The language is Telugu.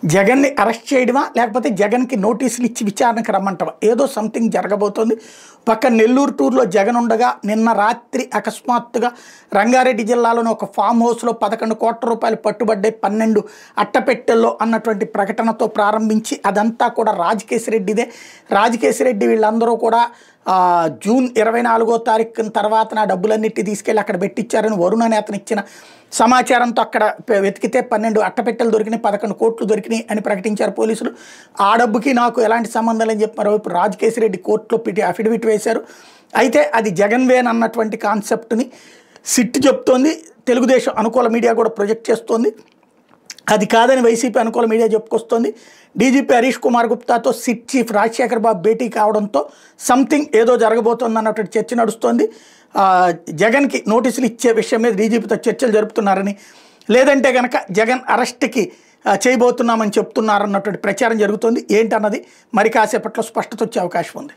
జగన్‌ని అరెస్ట్ చేయడమా? లేకపోతే జగన్‌కి నోటీసులు ఇచ్చి విచారణకు రమ్మంటవా? ఏదో సంథింగ్ జరగబోతోంది. పక్కన నెల్లూరు టూర్‌లో జగన్ ఉండగా నిన్న రాత్రి అకస్మాత్తుగా రంగారెడ్డి జిల్లాలోని ఒక ఫామ్ హౌస్‌లో 11 కోట్ల రూపాయలు పట్టుబడ్డాయి 12 అట్టపెట్టెల్లో అన్నటువంటి ప్రకటనతో ప్రారంభించి అదంతా కూడా రాజకేశిరెడ్డిదే. రాజకేశిరెడ్డి వీళ్ళందరూ కూడా జూన్ 24వ తారీఖు తర్వాత నా డబ్బులన్నిటి తీసుకెళ్ళి అక్కడ పెట్టించారని వరుణ్ అనే అతను ఇచ్చిన సమాచారంతో అక్కడ వెతికితే 12 అట్టపెట్టెలు దొరికినాయి, 11 కోట్లు దొరికినాయి అని ప్రకటించారు పోలీసులు. ఆ డబ్బుకి నాకు ఎలాంటి సంబంధం లేని చెప్పి మరోవైపు రాజకేశిరెడ్డి కోర్టులో అఫిడవిట్ వేశారు. అయితే అది జగన్ వేన్ అన్నటువంటి కాన్సెప్ట్ని సిట్ చెప్తోంది. తెలుగుదేశం అనుకూల మీడియా కూడా ప్రొజెక్ట్ చేస్తోంది. అది కాదని వైసీపీ అనుకూల మీడియా చెప్పుకొస్తోంది. డీజీపీ హరీష్ కుమార్ గుప్తాతో సిట్ చీఫ్ రాజశేఖర్ బాబు భేటీ కావడంతో సంథింగ్ ఏదో జరగబోతోంది అన్నటువంటి చర్చ నడుస్తోంది. జగన్కి నోటీసులు ఇచ్చే విషయం మీద డీజీపీతో చర్చలు జరుపుతున్నారని, లేదంటే కనుక జగన్ అరెస్ట్కి చేయబోతున్నామని చెప్తున్నారన్నటువంటి ప్రచారం జరుగుతుంది. ఏంటన్నది మరి కాసేపట్లో స్పష్టత వచ్చే అవకాశం ఉంది.